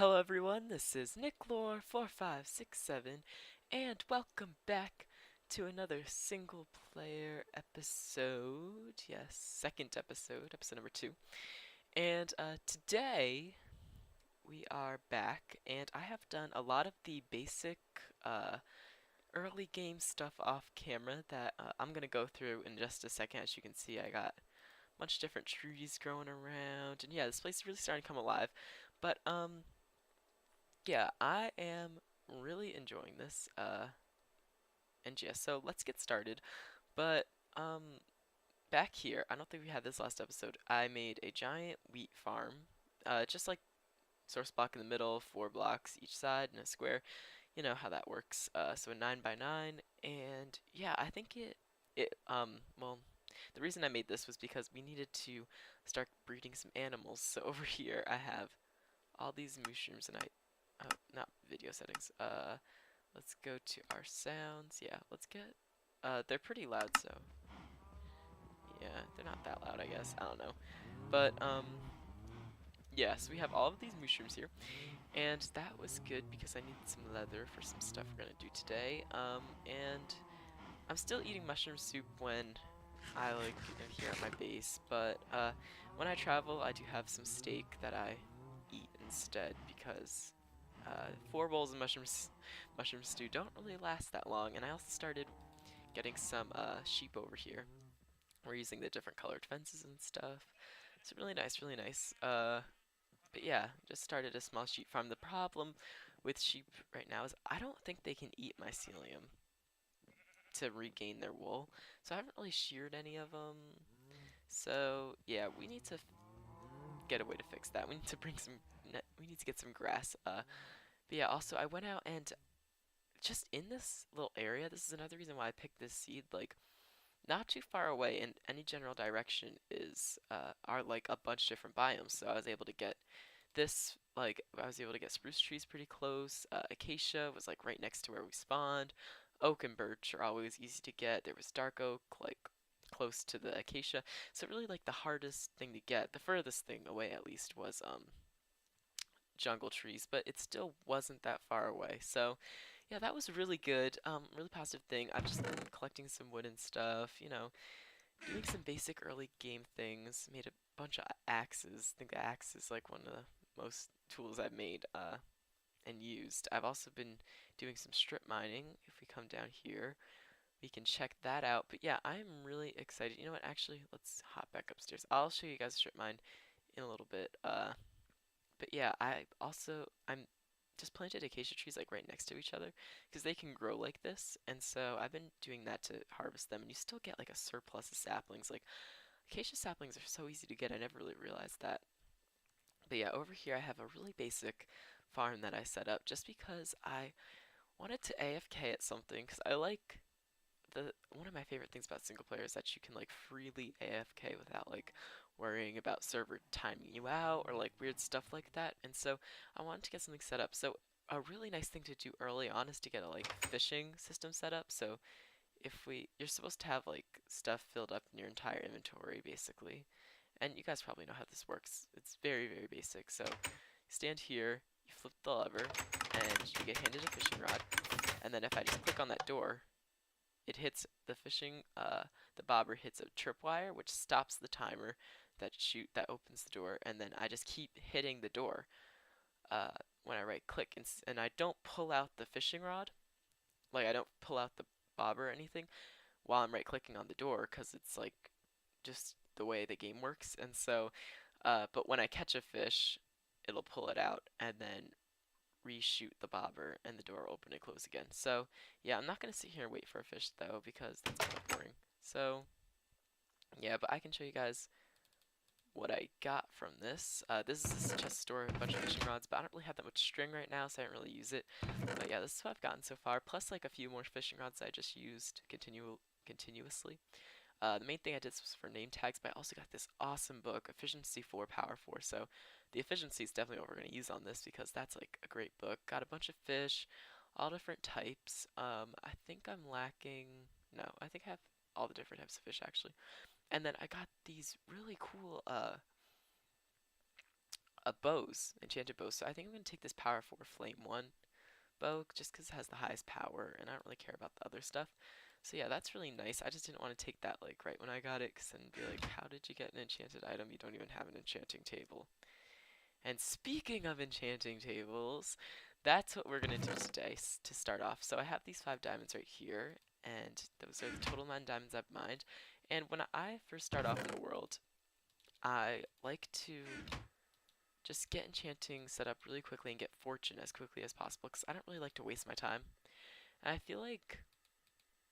Hello everyone, this is NickLore4567 and welcome back to another single player episode. Yes, second episode, episode number 2. And today we are back and I have done a lot of the basic uh, early game stuff off camera that I'm gonna go through in just a second. As you can see, I got a bunch of different trees growing around, and yeah, this place is really starting to come alive. But yeah, I am really enjoying this. And yeah, so let's get started. But back here, I don't think we had this last episode. I made a giant wheat farm, just like source block in the middle, 4 blocks each side, and a square. You know how that works. So a 9 by 9, and yeah, I think well, the reason I made this was because we needed to start breeding some animals. So over here, I have all these mushrooms, and not video settings. Let's go to our sounds. Yeah, let's get, they're pretty loud, so, yeah, they're not that loud, I guess. I don't know. But, yeah, so we have all of these mushrooms here, and that was good because I needed some leather for some stuff we're gonna do today. And I'm still eating mushroom soup when I, like, am here at my base, but, when I travel, I do have some steak that I eat instead because 4 bowls of mushroom stew don't really last that long. And I also started getting some sheep over here. We're using the different colored fences and stuff. It's really nice, really nice. But yeah, just started a small sheep farm. The problem with sheep right now is I don't think they can eat mycelium to regain their wool. So I haven't really sheared any of them. So yeah, we need to get a way to fix that. We need to bring some. We need to get some grass. But yeah, also I went out and just in this little area, this is another reason why I picked this seed, like not too far away in any general direction is are like a bunch of different biomes. So I was able to get this, like I was able to get spruce trees pretty close. Acacia was like right next to where we spawned. Oak and birch are always easy to get. There was dark oak like close to the acacia. So really like the hardest thing to get, the furthest thing away at least, was jungle trees, but it still wasn't that far away. So yeah, that was really good. Really positive thing. I've just been collecting some wood and stuff, doing some basic early game things. Made a bunch of axes. I think the axe is like one of the most tools I've made and used. I've also been doing some strip mining. If we come down here, we can check that out. But yeah, I'm really excited. You know what? Actually, let's hop back upstairs. I'll show you guys strip mine in a little bit. But yeah, I'm just planted acacia trees like right next to each other because they can grow like this, and so I've been doing that to harvest them, and you still get like a surplus of saplings. Like acacia saplings are so easy to get, I never really realized that. But yeah, over here I have a really basic farm that I set up just because I wanted to AFK at something because I like the one of my favorite things about single player is that you can like freely AFK without like worrying about server timing you out or like weird stuff like that. And so I wanted to get something set up. So a really nice thing to do early on is to get a like fishing system set up. So you're supposed to have like stuff filled up in your entire inventory basically. And you guys probably know how this works. It's very, very basic. So you stand here, you flip the lever, and you get handed a fishing rod. And then if I just click on that door, it hits the bobber hits a tripwire, which stops the timer that opens the door, and then I just keep hitting the door when I right click, and I don't pull out the fishing rod, like I don't pull out the bobber or anything while I'm right clicking on the door, because it's like just the way the game works, and so, but when I catch a fish, it'll pull it out, and then reshoot the bobber and the door open and close again. So yeah, I'm not gonna sit here and wait for a fish though because that's kind of boring. So yeah, but I can show you guys what I got from this. This is this chest store, a bunch of fishing rods, but I don't really have that much string right now, so I don't really use it. But yeah, this is what I've gotten so far, plus like a few more fishing rods I just used continuously. The main thing I did was for name tags, but I also got this awesome book, Efficiency 4, Power 4. So the efficiency is definitely what we're going to use on this because that's like a great book. Got a bunch of fish, all different types. I think I'm lacking, no, I think I have all the different types of fish actually. And then I got these really cool bows, enchanted bows. So I think I'm gonna take this Power 4 Flame 1 bow just because it has the highest power, and I don't really care about the other stuff. So yeah, that's really nice. I just didn't want to take that like right when I got it, cause then be like, how did you get an enchanted item? You don't even have an enchanting table. And speaking of enchanting tables, that's what we're gonna do today to start off. So I have these 5 diamonds right here, and those are the total amount of diamonds I've mined. And when I first start off in the world, I like to just get enchanting set up really quickly and get fortune as quickly as possible because I don't really like to waste my time. And I feel like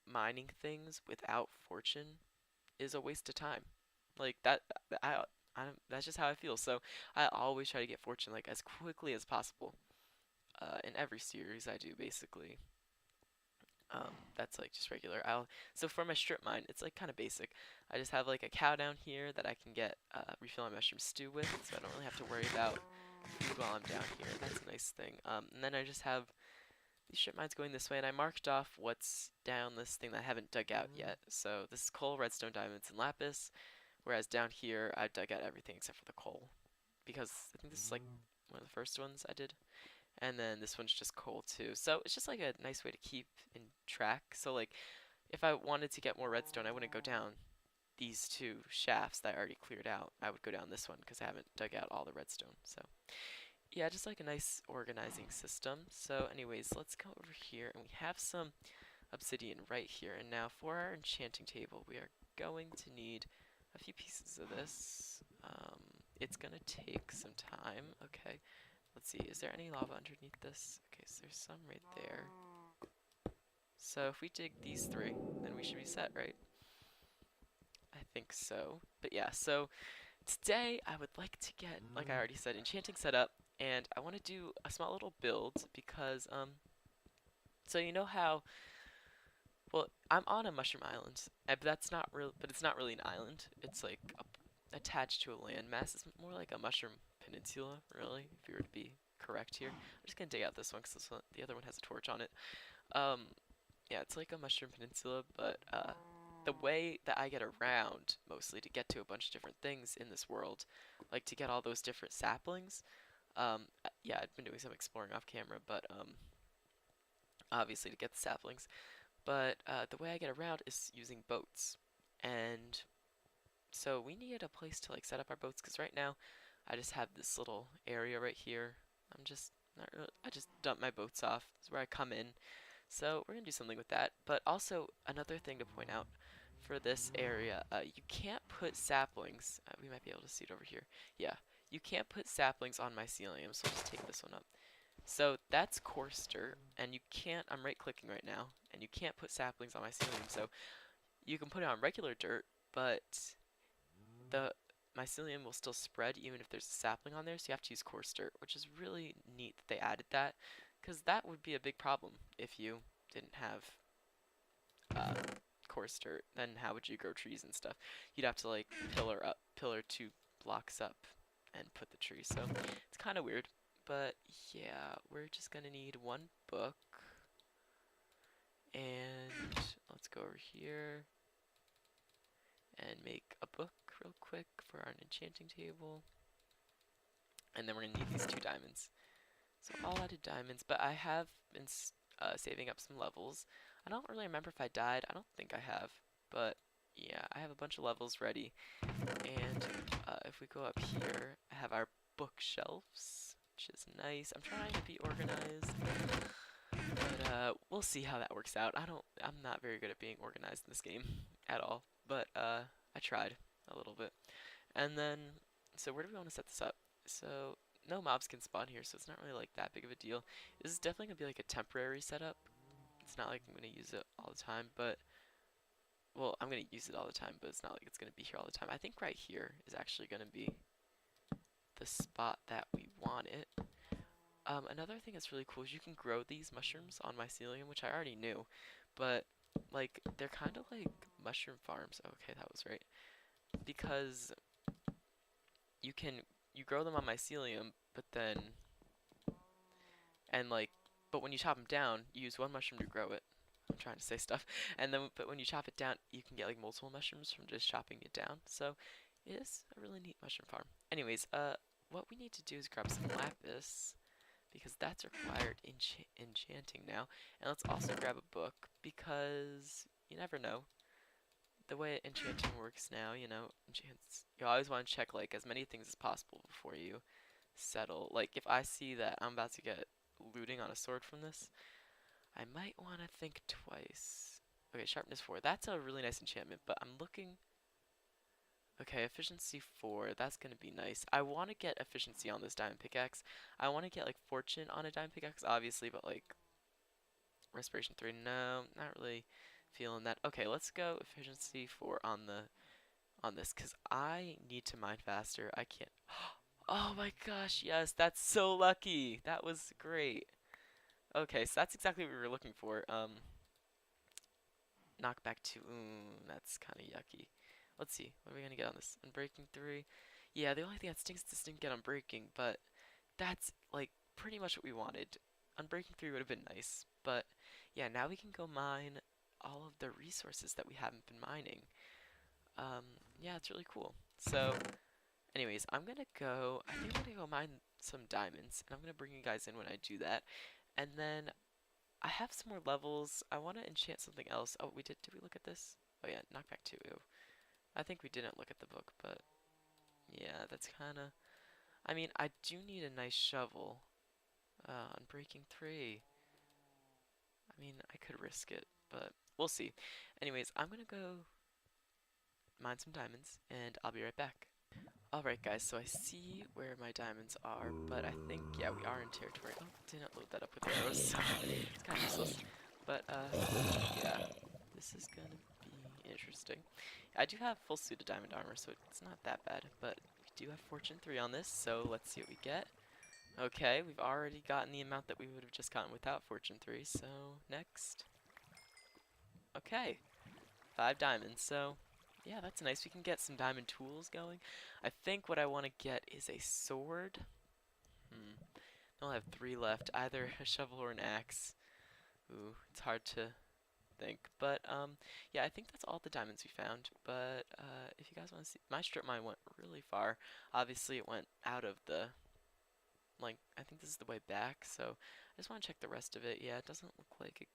mining things without fortune is a waste of time. Like that, that's just how I feel. So I always try to get fortune like as quickly as possible. In every series I do basically. That's like just regular. So for my strip mine, it's like kind of basic. I just have like a cow down here that I can get refill my mushroom stew with, so I don't really have to worry about food while I'm down here. That's a nice thing. And then I just have these strip mines going this way, and I marked off what's down this thing that I haven't dug out yet. So this is coal, redstone, diamonds, and lapis. Whereas down here, I dug out everything except for the coal, because I think this is like one of the first ones I did. And then this one's just coal too. So it's just like a nice way to keep in track. So like if I wanted to get more redstone, I wouldn't go down these 2 shafts that I already cleared out. I would go down this one because I haven't dug out all the redstone. So yeah, just like a nice organizing system. So anyways, let's go over here, and we have some obsidian right here. And now for our enchanting table, we are going to need a few pieces of this. It's gonna take some time. Okay, let's see, is there any lava underneath this? Okay, so there's some right there. So if we dig these 3, then we should be set, right? I think so. But yeah, so today I would like to get, like I already said, enchanting set up, and I want to do a small little build because, so you know how, well, I'm on a mushroom island, but that's not real, but it's not really an island. It's like attached to a landmass. It's more like a mushroom peninsula, really, if you were to be correct here. I'm just gonna dig out this one because the other one has a torch on it. Um, yeah, it's like a mushroom peninsula, but the way that I get around mostly to get to a bunch of different things in this world, like to get all those different saplings. Yeah, I've been doing some exploring off camera, but obviously to get the saplings. But the way I get around is using boats, and so we needed a place to like set up our boats because right now I just have this little area right here. I'm just not really, I just dump my boats off. This is where I come in. So we're gonna do something with that. But also another thing to point out for this area, you can't put saplings. We might be able to see it over here. Yeah, you can't put saplings on mycelium. So I'll just take this one up. So that's coarse dirt, and you can't. I'm right clicking right now, and you can't put saplings on mycelium. So you can put it on regular dirt, but the mycelium will still spread even if there's a sapling on there, so you have to use coarse dirt, which is really neat that they added that, because that would be a big problem if you didn't have coarse dirt. Then how would you grow trees and stuff? You'd have to like pillar 2 blocks up and put the tree, so it's kind of weird. But yeah, we're just gonna need 1 book, and let's go over here and make a book real quick for our enchanting table. And then we're going to need these 2 diamonds. So all out of diamonds, but I have been saving up some levels. I don't really remember if I died. I don't think I have, but yeah, I have a bunch of levels ready. And if we go up here, I have our bookshelves, which is nice. I'm trying to be organized, but we'll see how that works out. I'm not very good at being organized in this game at all, but I tried a little bit. And then, so where do we want to set this up? So no mobs can spawn here, so it's not really like that big of a deal. This is definitely gonna be like a temporary setup. It's not like I'm gonna use it all the time, but well, I'm gonna use it all the time, but it's not like it's gonna be here all the time. I think right here is actually gonna be the spot that we want it. Another thing that's really cool is you can grow these mushrooms on mycelium, which I already knew, but like they're kind of like mushroom farms. Okay, that was right. Because you grow them on mycelium, but then but when you chop them down, you use 1 mushroom to grow it. I'm trying to say stuff. And then but when you chop it down, you can get like multiple mushrooms from just chopping it down. So it is a really neat mushroom farm. Anyways, what we need to do is grab some lapis because that's required in enchanting now. And let's also grab a book because you never know. The way enchanting works now, you know, enchants, you always want to check like as many things as possible before you settle. Like if I see that I'm about to get looting on a sword from this, I might want to think twice. Okay, sharpness 4. That's a really nice enchantment, but I'm looking. Okay, efficiency 4. That's going to be nice. I want to get efficiency on this diamond pickaxe. I want to get like fortune on a diamond pickaxe, obviously, but like respiration 3. No, not really feeling that. Okay, let's go efficiency 4 on this cuz I need to mine faster. I can't. Oh my gosh, yes, that's so lucky. That was great. Okay, so that's exactly what we were looking for. Knockback 2. That's kind of yucky. Let's see. What are we going to get on this? Unbreaking 3. Yeah, the only thing that stinks is this didn't get unbreaking, but that's like pretty much what we wanted. Unbreaking 3 would have been nice, but yeah, now we can go mine all of the resources that we haven't been mining. Yeah, it's really cool. So, anyways, I think I'm gonna go mine some diamonds, and I'm gonna bring you guys in when I do that. And then I have some more levels. I want to enchant something else. Oh, we did. Did we look at this? Oh yeah, knockback 2. Ew. I think we didn't look at the book, but yeah, that's kind of. I mean, I do need a nice shovel. On breaking 3. I mean, I could risk it, but we'll see. Anyways, I'm gonna go mine some diamonds, and I'll be right back. Alright guys, so I see where my diamonds are, but I think, yeah, we are in territory. Oh, didn't load that up with arrows, so it's kind of useless. But, yeah, this is gonna be interesting. I do have full suit of diamond armor, so it's not that bad, but we do have fortune 3 on this, so let's see what we get. Okay, we've already gotten the amount that we would have just gotten without fortune 3, so next. Okay, 5 diamonds, so yeah, that's nice. We can get some diamond tools going. I think what I want to get is a sword. I'll have 3 left, either a shovel or an axe. Ooh, it's hard to think. But, yeah, I think that's all the diamonds we found. But, if you guys want to see, my strip mine went really far. Obviously, it went out of the, like, I think this is the way back, so I just want to check the rest of it. Yeah, it doesn't look like it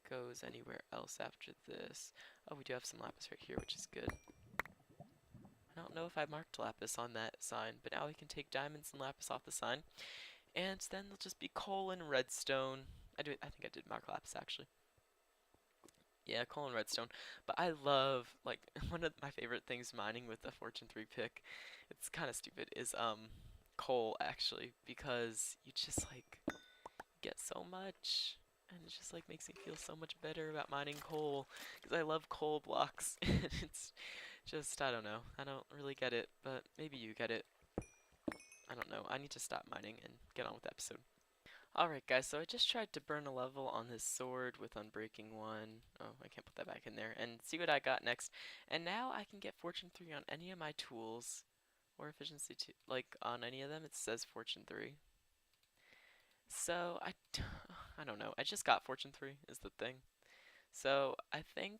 goes anywhere else after this. Oh, we do have some lapis right here, which is good. I don't know if I marked lapis on that sign, but now we can take diamonds and lapis off the sign. And then there'll just be coal and redstone. I think I did mark lapis actually. Yeah, coal and redstone. But I love, like, one of my favorite things mining with the Fortune 3 pick, it's kind of stupid, is coal actually, because you just like get so much. And it just like makes me feel so much better about mining coal, because I love coal blocks. It's just, I don't know. I don't really get it, but maybe you get it. I don't know. I need to stop mining and get on with the episode. Alright guys, so I just tried to burn a level on this sword with Unbreaking 1. Oh, I can't put that back in there. And see what I got next. And now I can get Fortune 3 on any of my tools. Or Efficiency 2. Like, on any of them, it says Fortune 3. So, I don't know. I just got Fortune 3 is the thing. So, I think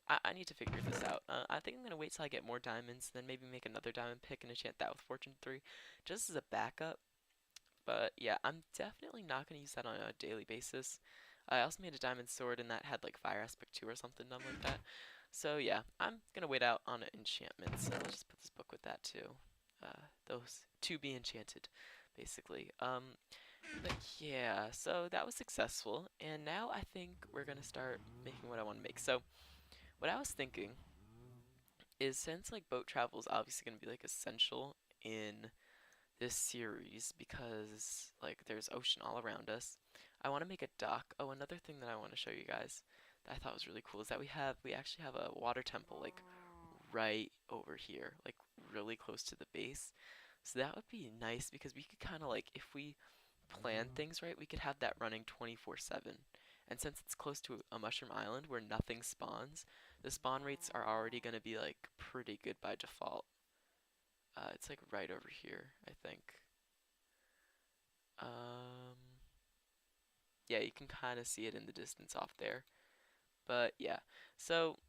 I need to figure this out. I think I'm going to wait till I get more diamonds, then maybe make another diamond pick and enchant that with Fortune 3, just as a backup. But yeah, I'm definitely not going to use that on a daily basis. I also made a diamond sword and that had like fire aspect 2 or something dumb like that. So yeah, I'm going to wait out on enchantments. So I'll just put this book with that too. Those to be enchanted, basically. But yeah, so that was successful. And now I think we're going to start making what I want to make. So what I was thinking is since like boat travel is obviously going to be like essential in this series because like there's ocean all around us, I want to make a dock. Oh, another thing that I want to show you guys that I thought was really cool is that we actually have a water temple like right over here, like really close to the base. So that would be nice because we could kind of like if we plan things right, we could have that running 24/7. And since it's close to a mushroom island where nothing spawns, the spawn rates are already going to be like pretty good by default. It's like right over here, I think. Um, yeah, you can kind of see it in the distance off there. But yeah, so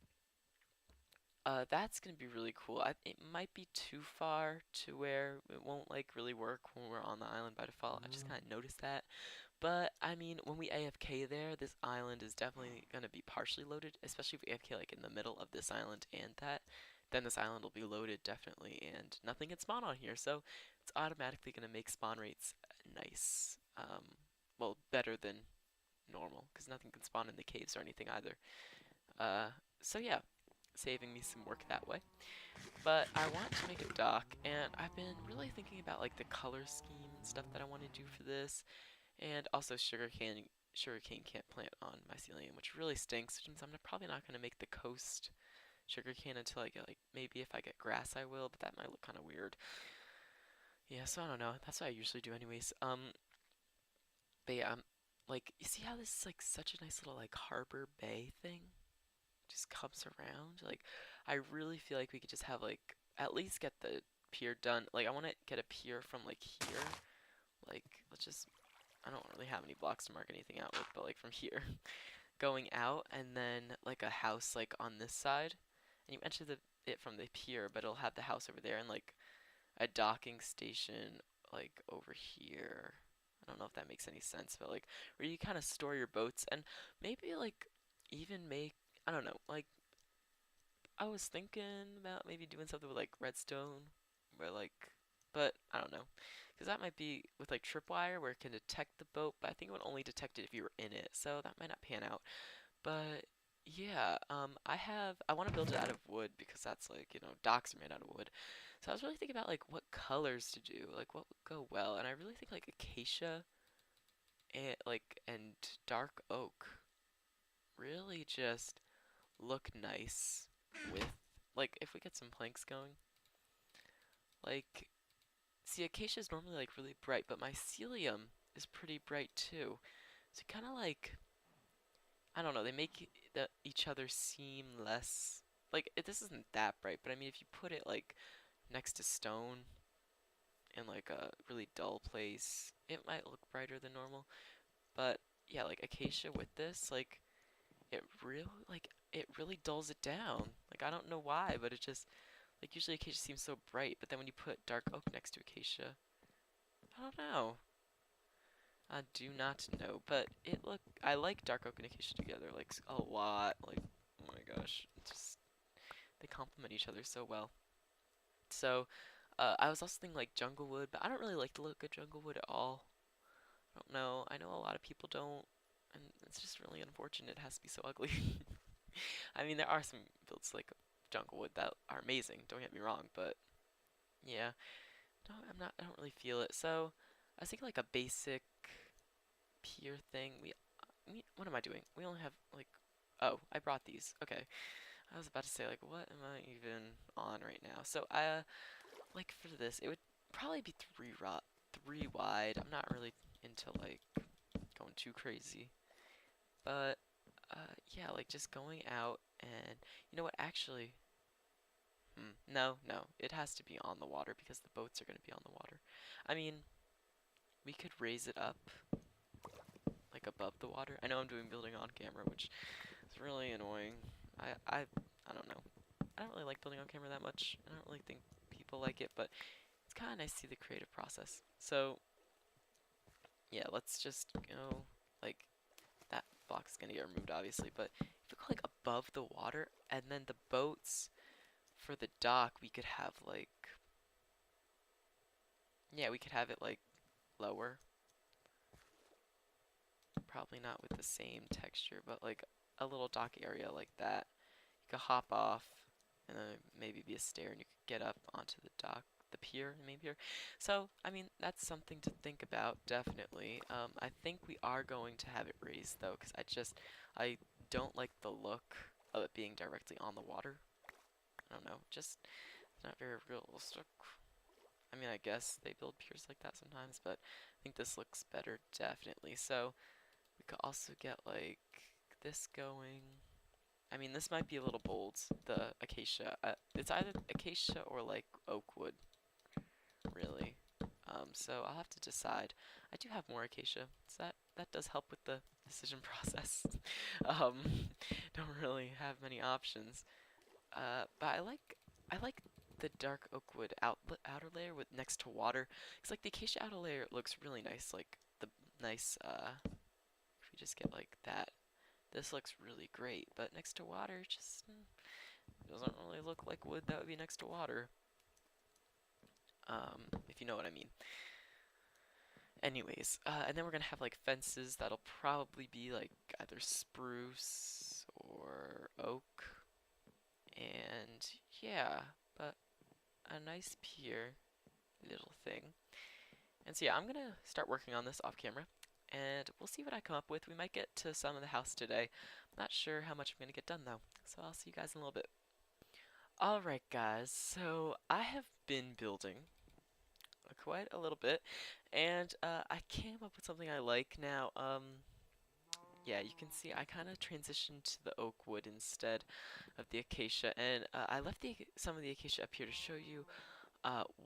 That's gonna be really cool. It might be too far to where it won't like really work when we're on the island by default. I just kind of noticed that. But I mean, when we AFK there, this island is definitely gonna be partially loaded, especially if we AFK like in the middle of this island and that. Then this island will be loaded definitely, and nothing can spawn on here, so it's automatically gonna make spawn rates nice. Well, better than normal, because nothing can spawn in the caves or anything either. Uh, so yeah, saving me some work that way. But I want to make a dock, and I've been really thinking about like the color scheme and stuff that I want to do for this, and also sugarcane can't plant on mycelium, which really stinks, which means I'm probably not going to make the coast sugarcane until I get like, maybe if I get grass I will, but that might look kind of weird. Yeah, so I don't know. That's what I usually do anyways. But yeah, like, you see how this is like such a nice little like harbor bay thing? Just comes around. Like, I really feel like we could just have like at least get the pier done. Like, I want to get a pier from like here. Like, let's just. I don't really have any blocks to mark anything out with, but like from here, going out, and then like a house like on this side, and you enter it from the pier, but it'll have the house over there and like a docking station like over here. I don't know if that makes any sense, but like where you kind of store your boats and maybe like even make I don't know, like I was thinking about maybe doing something with like redstone, where like, but I don't know, because that might be with like tripwire where it can detect the boat, but I think it would only detect it if you were in it, so that might not pan out. But yeah, I want to build it out of wood because that's like docks are made out of wood. So I was really thinking about like what colors to do, like what would go well, and I really think like acacia and dark oak really just look nice with like if we get some planks going. Like see acacia is normally like really bright, but mycelium is pretty bright too. So kind of like I don't know, they make each other seem less like this isn't that bright, but I mean if you put it like next to stone in like a really dull place, it might look brighter than normal. But yeah, like acacia with this, like it really dulls it down. Like I don't know why, but it just like usually acacia seems so bright, but then when you put dark oak next to acacia, I don't know. I do not know, but I like dark oak and acacia together like a lot. Like oh my gosh, just they complement each other so well. So I was also thinking like jungle wood, but I don't really like the look of jungle wood at all. I don't know. I know a lot of people don't, and it's just really unfortunate it has to be so ugly. I mean, there are some builds like jungle wood that are amazing. Don't get me wrong, but yeah, no, I'm not. I don't really feel it. So I was thinking like a basic pier thing. What am I doing? We only have like. Oh, I brought these. Okay, I was about to say like, what am I even on right now? So like for this, it would probably be three wide. I'm not really into like going too crazy, but yeah, like just going out and you know what? Actually, no, no, it has to be on the water because the boats are gonna be on the water. I mean, we could raise it up like above the water. I know I'm doing building on camera, which is really annoying. I don't know. I don't really like building on camera that much. I don't really think people like it, but it's kind of nice to see the creative process. So yeah, let's just go like that block is gonna get removed obviously, but if we go like above the water and then the boats for the dock we could have like yeah, we could have it like lower. Probably not with the same texture, but like a little dock area like that. You could hop off and then maybe be a stair and you could get up onto the dock, the pier, maybe here. So, I mean, that's something to think about, definitely. I think we are going to have it raised though, because I don't like the look of it being directly on the water. I don't know, just not very realistic. I mean, I guess they build piers like that sometimes, but I think this looks better, definitely. So, we could also get like this going. I mean, this might be a little bold, the acacia. It's either acacia or like oak wood, really. So I'll have to decide. I do have more acacia, so that does help with the decision process. um, don't really have many options. But I like the dark oak wood outer layer with next to water. It's like the acacia outer layer looks really nice, like the nice if we just get like that. This looks really great, but next to water just doesn't really look like wood that would be next to water. If you know what I mean. Anyways, and then we're gonna have like fences that'll probably be like either spruce or oak. And yeah, but a nice pier little thing. And so yeah, I'm gonna start working on this off camera, and we'll see what I come up with. We might get to some of the house today. I'm not sure how much I'm gonna get done though, so I'll see you guys in a little bit. Alright guys, so I have been building quite a little bit, and I came up with something I like now. Yeah, you can see I kind of transitioned to the oak wood instead of the acacia, and I left some of the acacia up here to show you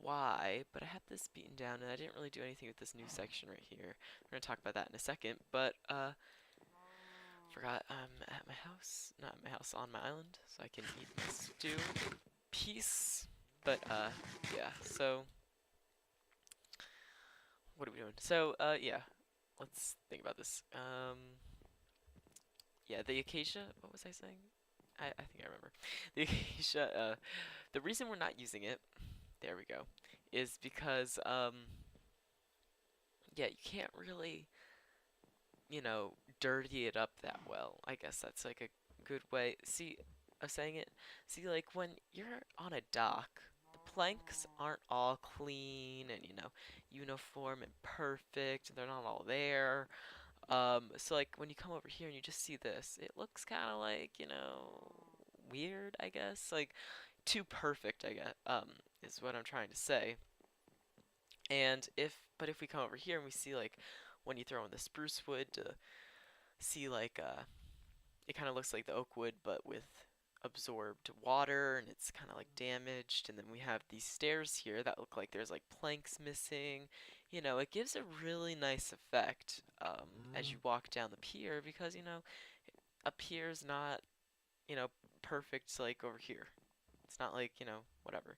why, but I had this beaten down and I didn't really do anything with this new section right here. We're gonna talk about that in a second, but forgot I'm at my house, not at my house, on my island, so I can eat my stew. Peace. But yeah, so what are we doing? So yeah, let's think about this. Yeah, the acacia, what was I saying? I think I remember. The acacia, the reason we're not using it, there we go, is because yeah, you can't really, you know, dirty it up that well. I guess that's like a good way. See, of saying it. See, like when you're on a dock, the planks aren't all clean and, you know, uniform and perfect, and they're not all there. So like when you come over here and you just see this, it looks kind of like, you know, weird, I guess. Like too perfect, I guess, is what I'm trying to say. But if we come over here and we see like when you throw in the spruce wood to see like it kind of looks like the oak wood but with absorbed water and it's kind of like damaged, and then we have these stairs here that look like there's like planks missing. You know, it gives a really nice effect as you walk down the pier, because you know a pier's not, you know, perfect like over here. It's not like, you know, whatever.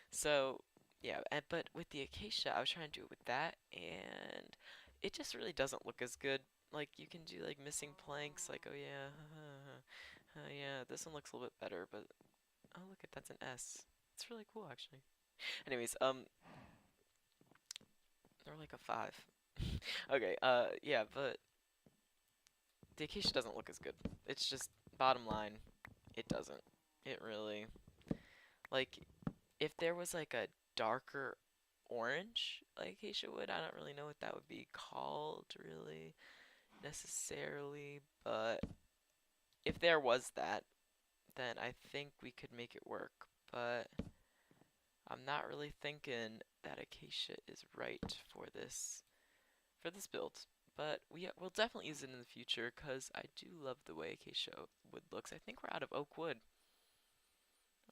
So, yeah, but with the acacia, I was trying to do it with that, and it just really doesn't look as good. Like, you can do, like, missing planks, like, oh yeah, yeah, this one looks a little bit better, but, oh, look, that's an S. It's really cool, actually. Anyways, they're like a 5. Okay, yeah, but the acacia doesn't look as good. It's just, bottom line, it doesn't. It really, like, if there was like a darker orange like acacia wood, I don't really know what that would be called really necessarily, but if there was that, then I think we could make it work. But I'm not really thinking that acacia is right for this build. But we'll definitely use it in the future because I do love the way acacia wood looks. I think we're out of oak wood,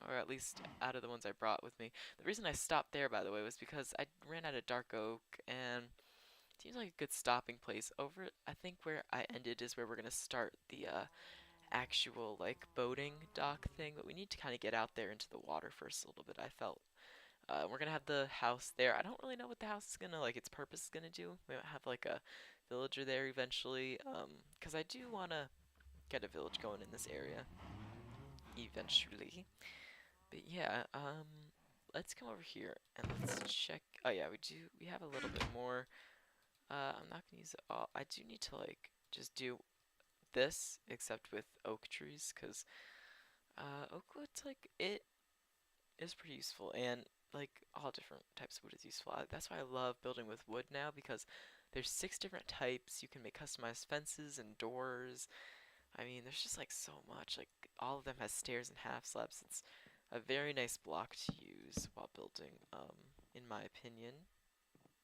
or at least out of the ones I brought with me. The reason I stopped there, by the way, was because I ran out of dark oak, and it seems like a good stopping place. I think where I ended is where we're gonna start the actual like boating dock thing, but we need to kind of get out there into the water first a little bit. I felt we're gonna have the house there. I don't really know what the house is gonna like its purpose is gonna do. We might have like a villager there eventually, because I do wanna get a village going in this area eventually. But yeah, let's come over here and let's check. Oh yeah, we have a little bit more. I'm not gonna use it all. I do need to like just do this, except with oak trees, because oak wood's like, it is pretty useful, and like all different types of wood is useful. That's why I love building with wood now, because there's 6 different types. You can make customized fences and doors. I mean, there's just like so much. Like all of them has stairs and half slabs. It's a very nice block to use while building, in my opinion.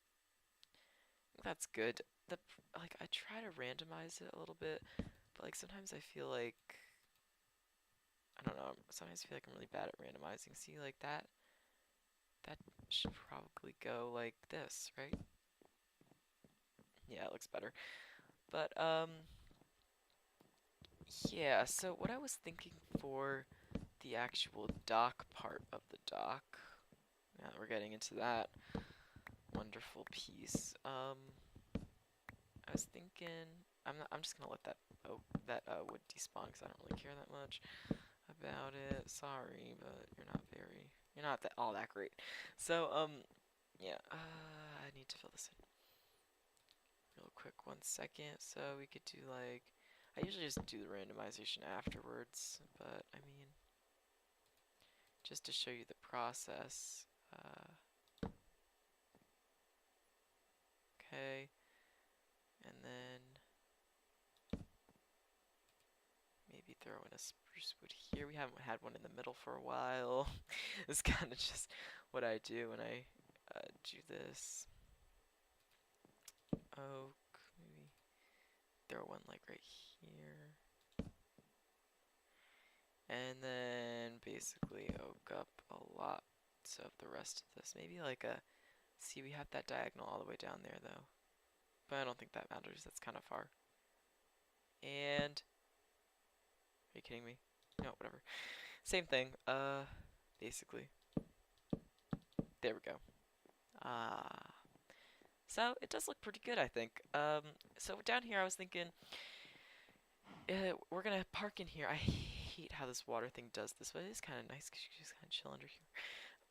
I think that's good. Like I try to randomize it a little bit, but like sometimes I feel like, I don't know, sometimes I feel like I'm really bad at randomizing. See, like that should probably go like this, right? Yeah, it looks better. But yeah, so what I was thinking for the actual dock part of the dock. Now that we're getting into that wonderful piece. I was thinking I'm just gonna let that wood despawn because I don't really care that much about it. Sorry, but you're not that all that great. So yeah, I need to fill this in real quick. 1 second. So we could do like I usually just do the randomization afterwards, but I mean just to show you the process. Okay, and then maybe throw in a spruce wood here. We haven't had one in the middle for a while. It's kind of just what I do when I do this. Oak, maybe throw one like right here. And then basically oak up a lot of the rest of this. Maybe like a, see, we have that diagonal all the way down there though. But I don't think that matters, that's kind of far. And, are you kidding me? No, whatever. Same thing, basically. There we go. So it does look pretty good, I think. So down here I was thinking, we're gonna park in here. I hate how this water thing does this, but it is kind of nice because you can just kind of chill under here.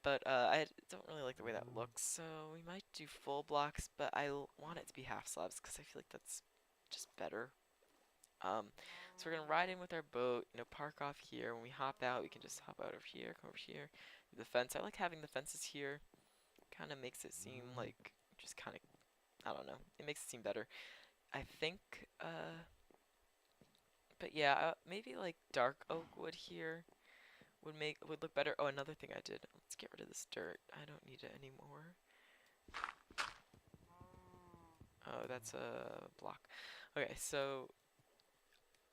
But I don't really like the way that looks, so we might do full blocks, but I want it to be half slabs because I feel like that's just better. So we're gonna ride in with our boat, you know, park off here. When we hop out, we can just hop out over here, come over here, do the fence. I like having the fences here. Kind of makes it seem like just kind of, I don't know, it makes it seem better. I think, but yeah, maybe like dark oak wood here would look better. Oh, another thing I did. Let's get rid of this dirt. I don't need it anymore. Oh, that's a block. Okay, so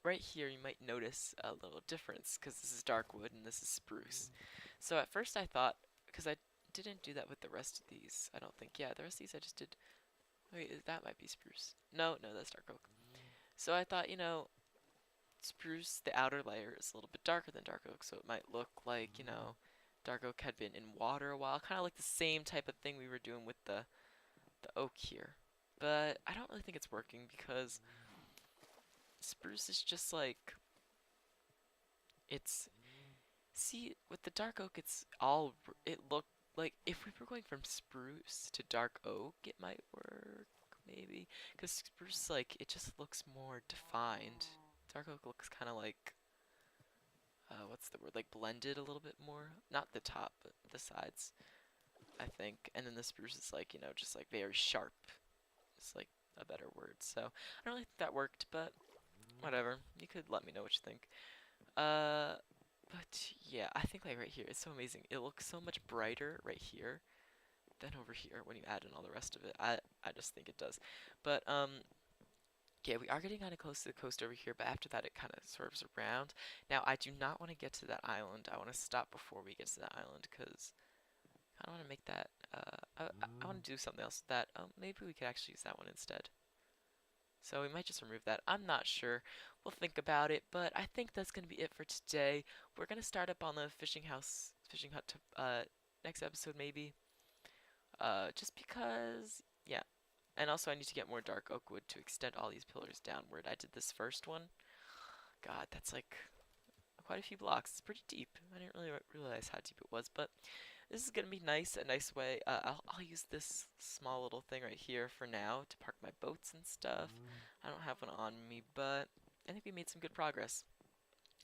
right here you might notice a little difference because this is dark wood and this is spruce. So at first I thought, because I didn't do that with the rest of these, I don't think. Yeah, the rest of these I just did. Wait, that might be spruce. No, that's dark oak. So I thought, you know, spruce, the outer layer is a little bit darker than dark oak, so it might look like, you know, dark oak had been in water a while, kind of like the same type of thing we were doing with the oak here. But I don't really think it's working because spruce is just like, it's, see, with the dark oak, it looked like if we were going from spruce to dark oak, it might work, maybe, because spruce, like, it just looks more defined. Dark oak looks kind of like, what's the word, like blended a little bit more. Not the top, but the sides, I think. And then the spruce is like, you know, just like very sharp. It's like a better word. So I don't really think that worked, but whatever. You could let me know what you think. But yeah, I think like right here, it's so amazing. It looks so much brighter right here than over here when you add in all the rest of it. I just think it does. But yeah, we are getting kind of close to the coast over here, but after that it kind of swerves around. Now, I do not want to get to that island. I want to stop before we get to that island, because I don't want to make that, I want to do something else with that. Maybe we could actually use that one instead. So we might just remove that. I'm not sure. We'll think about it, but I think that's going to be it for today. We're going to start up on the fishing hut, next episode maybe. Just because, yeah. And also I need to get more dark oak wood to extend all these pillars downward. I did this first one. God, that's like quite a few blocks. It's pretty deep. I didn't really realize how deep it was, but this is gonna be nice, a nice way. I'll use this small little thing right here for now to park my boats and stuff. I don't have one on me, but I think we made some good progress.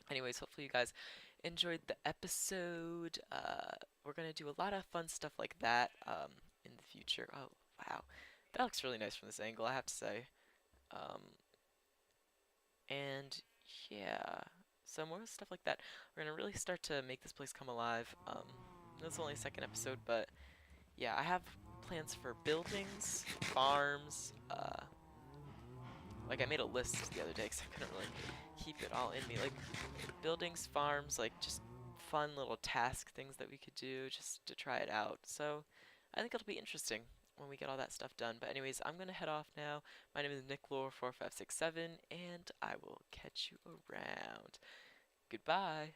Anyways, hopefully you guys enjoyed the episode. We're gonna do a lot of fun stuff like that in the future. Oh, wow. That looks really nice from this angle, I have to say. And yeah, so more stuff like that. We're gonna really start to make this place come alive. This is only the second episode, but yeah, I have plans for buildings, farms, like I made a list the other day because I couldn't really keep it all in me. Like buildings, farms, like just fun little task things that we could do just to try it out. So I think it'll be interesting when we get all that stuff done. But anyways, I'm gonna head off now. My name is NickLore4567, and I will catch you around. Goodbye.